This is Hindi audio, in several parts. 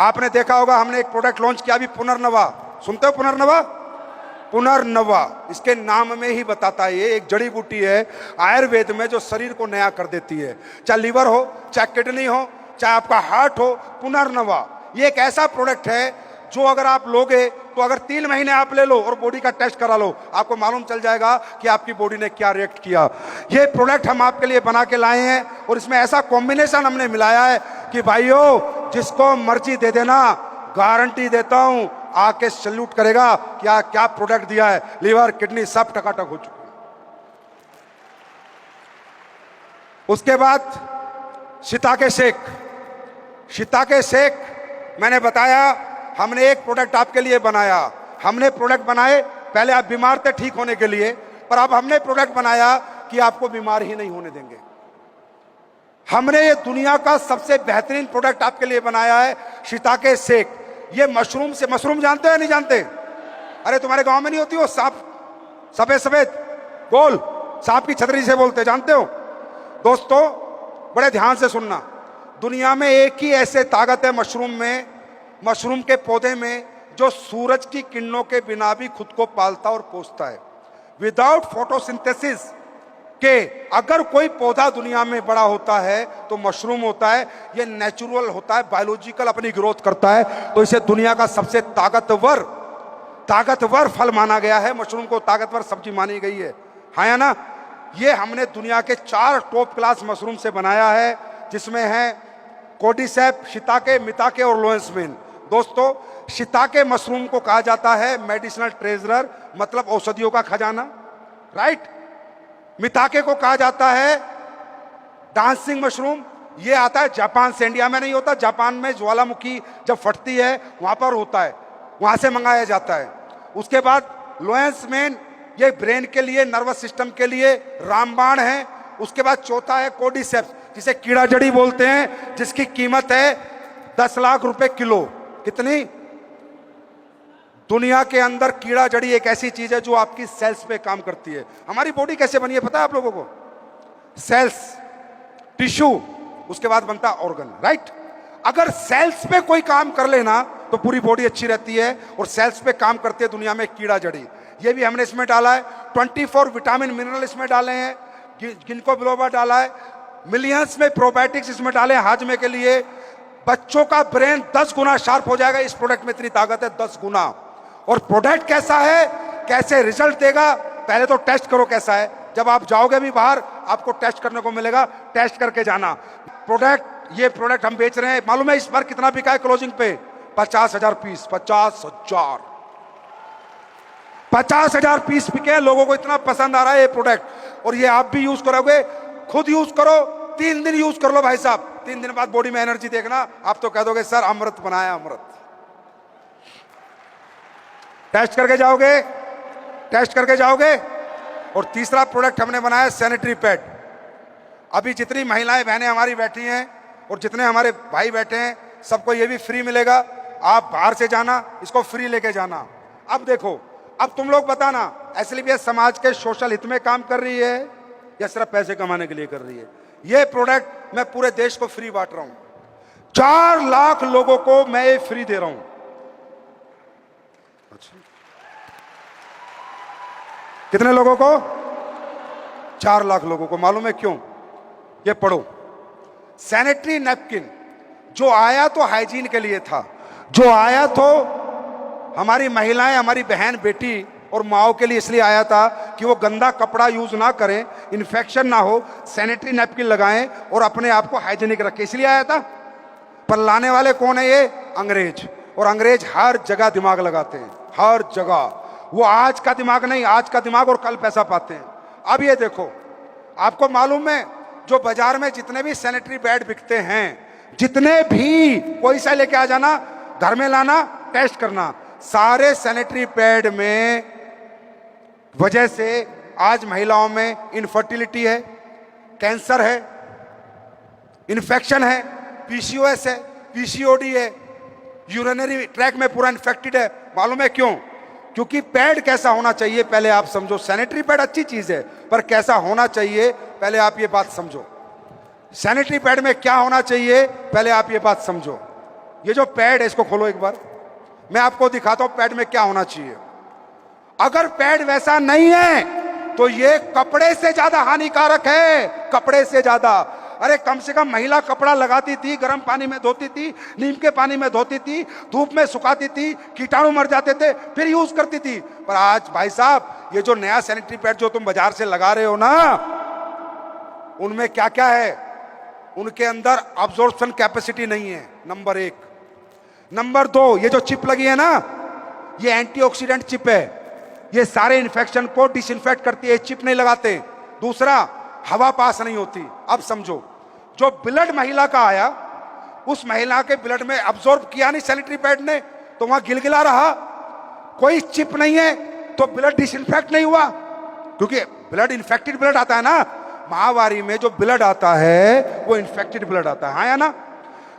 आपने देखा होगा हमने एक प्रोडक्ट लॉन्च किया अभी, पुनर्नवा। सुनते हो पुनर्नवा? पुनर्नवा इसके नाम में ही बताता है, ये एक जड़ी बूटी है आयुर्वेद में जो शरीर को नया कर देती है। चाहे लीवर हो, चाहे किडनी हो, चाहे आपका हार्ट हो, पुनर्नवा ये एक ऐसा प्रोडक्ट है जो अगर आप लोगे तो अगर 3 महीने आप ले लो और बॉडी का टेस्ट करा लो, आपको मालूम चल जाएगा कि आपकी बॉडी ने क्या रिएक्ट किया। ये प्रोडक्ट हम आपके लिए बना के लाए हैं और इसमें ऐसा कॉम्बिनेशन हमने मिलाया है कि भाइयों जिसको मर्जी दे देना, गारंटी देता हूं आके सैल्यूट करेगा क्या क्या प्रोडक्ट दिया है। लीवर किडनी सब टकाटक हो चुके। उसके बाद शिताके शेक। शिताके शेक मैंने बताया हमने एक प्रोडक्ट आपके लिए बनाया। हमने प्रोडक्ट बनाए, पहले आप बीमार थे ठीक होने के लिए, पर अब हमने प्रोडक्ट बनाया कि आपको बीमार ही नहीं होने देंगे। हमने ये दुनिया का सबसे बेहतरीन प्रोडक्ट आपके लिए बनाया है, शिताके शेक। ये मशरूम से, मशरूम जानते हो या नहीं जानते? अरे तुम्हारे गांव में नहीं होती वो सांप, सफेद सफेद गोल सांप की छतरी से बोलते, जानते हो? दोस्तों बड़े ध्यान से सुनना, दुनिया में एक ही ऐसे ताकत है मशरूम में, मशरूम के पौधे में, जो सूरज की किरणों के बिना भी खुद को पालता और पोषता है। विदाउट फोटोसिंथेसिस के अगर कोई पौधा दुनिया में बड़ा होता है तो मशरूम होता है। ये नेचुरल होता है, बायोलॉजिकल अपनी ग्रोथ करता है, तो इसे दुनिया का सबसे ताकतवर फल माना गया है। मशरूम को ताकतवर सब्जी मानी गई है, हाँ या ना? ये हमने दुनिया के 4 टॉप क्लास मशरूम से बनाया है, जिसमें है कोर्डिसेप, शिताके, मिताके और लोएंसमेन। दोस्तों शिताके मशरूम को कहा जाता है मेडिसिनल ट्रेजरर, मतलब औषधियों का खजाना, राइट। मिताके को कहा जाता है डांसिंग मशरूम। ये आता है जापान से, इंडिया में नहीं होता। जापान में ज्वालामुखी जब फटती है वहां पर होता है, वहां से मंगाया जाता है। उसके बाद लोएंसमेन, ये ब्रेन के लिए, नर्वस सिस्टम के लिए रामबाण है। उसके बाद चौथा है कोर्डिसेप्स, जिसे कीड़ा जड़ी बोलते हैं, जिसकी कीमत है 10 लाख रुपए किलो। कितनी? दुनिया के अंदर कीड़ा जड़ी एक ऐसी चीज है जो आपकी सेल्स पे काम करती है। हमारी बॉडी कैसे बनी है पता है आप लोगों को? सेल्स, टिश्यू, उसके बाद बनता है ऑर्गन, राइट। अगर सेल्स पे कोई काम कर लेना तो पूरी बॉडी अच्छी रहती है, और सेल्स पे काम करती है दुनिया में कीड़ा जड़ी। ये भी हमने इसमें डाला है। 24 विटामिन मिनरल इसमें डाले हैं, गिनको बिलोबा डाला है, मिलियंस में प्रोबायोटिक्स इसमें डाले हैं हाजमे के लिए। बच्चों का ब्रेन 10 गुना शार्प हो जाएगा, इस प्रोडक्ट में इतनी ताकत है, 10 गुना। और प्रोडक्ट कैसा है, कैसे रिजल्ट देगा, पहले तो टेस्ट करो कैसा है। जब आप जाओगे भी बाहर आपको टेस्ट करने को मिलेगा, टेस्ट करके जाना। प्रोडक्ट, ये प्रोडक्ट हम बेच रहे हैं, मालूम है इस बार कितना बिका है क्लोजिंग पे? 50,000 पीस। 50,000 पीस बिके। लोगों को इतना पसंद आ रहा है ये प्रोडक्ट। और ये आप भी यूज करोगे, खुद यूज करो, 3 दिन यूज कर लो भाई साहब। 3 दिन बाद बॉडी में एनर्जी देखना, आप तो कह दोगे सर अमृत बनाया, अमृत। टेस्ट करके जाओगे, टेस्ट करके जाओगे। और तीसरा प्रोडक्ट हमने बनाया सैनिटरी पैड। अभी जितनी महिलाएं बहनें हमारी बैठी हैं और जितने हमारे भाई बैठे हैं, सबको ये भी फ्री मिलेगा। आप बाहर से जाना, इसको फ्री लेके जाना। अब देखो, अब तुम लोग बताना, एसएलबीएस समाज के सोशल हित में काम कर रही है या सिर्फ पैसे कमाने के लिए कर रही है? ये प्रोडक्ट मैं पूरे देश को फ्री बांट रहा हूं। 4 लाख लोगों को मैं ये फ्री दे रहा हूं। अच्छा, कितने लोगों को? 4 लाख लोगों को। मालूम है क्यों? ये पढ़ो। सैनिटरी नैपकिन जो आया तो हाइजीन के लिए था, जो आया तो हमारी महिलाएं, हमारी बहन बेटी और माओ के लिए इसलिए आया था कि वो गंदा कपड़ा यूज ना करें, इन्फेक्शन ना हो, सैनिटरी नैपकिन लगाएं और अपने आप को हाइजीनिक रखें, इसलिए आया था। पर लाने वाले कौन है? ये अंग्रेज। और अंग्रेज हर जगह दिमाग लगाते हैं, हर जगह। वो आज का दिमाग नहीं, आज का दिमाग और कल पैसा पाते हैं। अब ये देखो, आपको मालूम है जो बाजार में जितने भी सैनिटरी पैड बिकते हैं, जितने भी, कोई सा लेके आ जाना, घर में लाना, टेस्ट करना, सारे सैनिटरी पैड में वजह से आज महिलाओं में इनफर्टिलिटी है, कैंसर है, इन्फेक्शन है, पीसीओएस है, पीसीओडी है, यूरिनरी ट्रैक में पूरा इन्फेक्टेड है। मालूम है क्यों? क्योंकि पैड कैसा होना चाहिए पहले आप समझो। सैनिटरी पैड अच्छी चीज है, पर कैसा होना चाहिए पहले आप ये बात समझो। सैनिटरी पैड में क्या होना चाहिए पहले आप ये बात समझो। ये जो पैड है इसको खोलो एक बार, मैं आपको दिखाता हूं पैड में क्या होना चाहिए। अगर पैड वैसा नहीं है तो ये कपड़े से ज्यादा हानिकारक है, कपड़े से ज्यादा। अरे कम से कम महिला कपड़ा लगाती थी, गर्म पानी में धोती थी, नीम के पानी में धोती थी, धूप में सुखाती थी, कीटाणु मर जाते थे, फिर यूज करती थी। पर आज भाई साहब ये जो नया सैनिटरी पैड जो तुम बाजार से लगा रहे हो ना, उनमें क्या क्या है, उनके अंदर अब्जॉर्प्शन कैपेसिटी नहीं है, नंबर एक। नंबर दो, ये जो चिप लगी है ना, ये एंटीऑक्सीडेंट चिप है, ये सारे इन्फेक्शन को डिसइंफेक्ट करती है, चिप नहीं लगाते। दूसरा, हवा पास नहीं होती। अब समझो, जो ब्लड महिला का आया, उस महिला के ब्लड में अब्सॉर्ब किया नहीं सैनिटरी पैड ने, तो वहां गिलगिला रहा। कोई चिप नहीं है तो ब्लड डिसइंफेक्ट नहीं हुआ, क्योंकि ब्लड इन्फेक्टेड ब्लड आता है ना, महावारी में जो ब्लड आता है वो इन्फेक्टेड ब्लड आता है, हाँ या ना।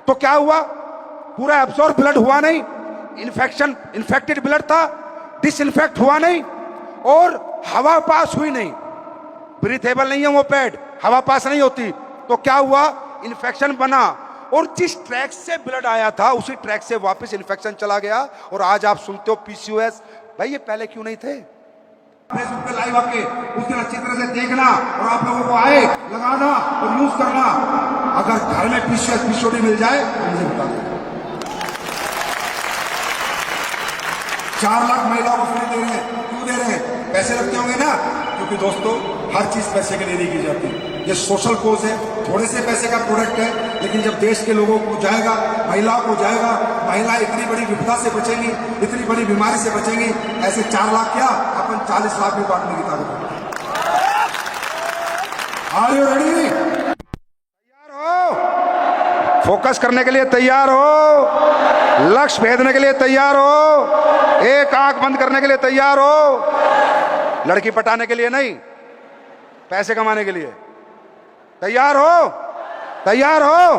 तो क्या हुआ, पूरा अब्सॉर्ब ब्लड हुआ नहीं, इन्फेक्शन इन्फेक्टेड ब्लड था, डिसइंफेक्ट हुआ नहीं, और हवा पास हुई नहीं। ब्रीथेबल नहीं है वो पैड, हवा पास नहीं होती, तो क्या हुआ, इन्फेक्शन बना, और जिस ट्रैक से ब्लड आया था उसी ट्रैक से वापस इन्फेक्शन चला गया। और आज आप सुनते हो पीसीओएस। भाई ये पहले क्यों नहीं थे? फेसबुक पे लाइव आके उस दिन अच्छी तरह से देखना, और आप लोगों को आए लगाना और यूज करना। अगर घर में पीसीओएस पीसीओडी मिल जाए तो मुझे बता दें। 4 लाख महिलाओं को फ्री दे रहे हैं, क्यों दे रहे हैं? पैसे लगते होंगे ना, क्योंकि दोस्तों हर चीज पैसे के लिए नहीं की जाती। ये सोशल कोज है, थोड़े से पैसे का प्रोडक्ट है, लेकिन जब देश के लोगों को जाएगा, महिलाओं को जाएगा, महिलाएं इतनी बड़ी विपदा से बचेंगी, इतनी बड़ी बीमारी से बचेंगी। ऐसे 4 लाख क्या, अपन 40 लाख भी बांटने की ताकत है। Are you ready? तैयार हो? फोकस करने के लिए तैयार हो? लक्ष्य भेदने के लिए तैयार हो? एक आंख बंद करने के लिए तैयार हो? लड़की पटाने के लिए नहीं, पैसे कमाने के लिए तैयार हो? तैयार हो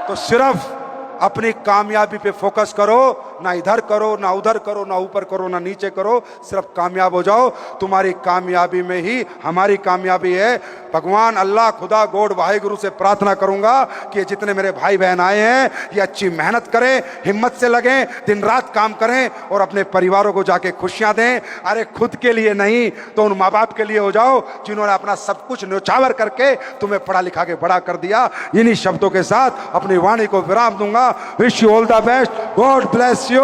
तो सिर्फ अपनी कामयाबी पे फोकस करो, ना इधर करो, ना उधर करो, ना ऊपर करो, ना नीचे करो, सिर्फ कामयाब हो जाओ। तुम्हारी कामयाबी में ही हमारी कामयाबी है। भगवान अल्लाह, खुदा, गॉड, वाहिगुरु से प्रार्थना करूंगा कि जितने मेरे भाई बहन आए हैं ये अच्छी मेहनत करें, हिम्मत से लगें, दिन रात काम करें और अपने परिवारों को जाके खुशियां दें। अरे खुद के लिए नहीं तो उन माँ बाप के लिए हो जाओ जिन्होंने अपना सब कुछ न्यौछावर करके तुम्हें पढ़ा लिखा के बड़ा कर दिया। इन्हीं शब्दों के साथ अपनी वाणी को विराम दूंगा। Wish you all the best, God bless you.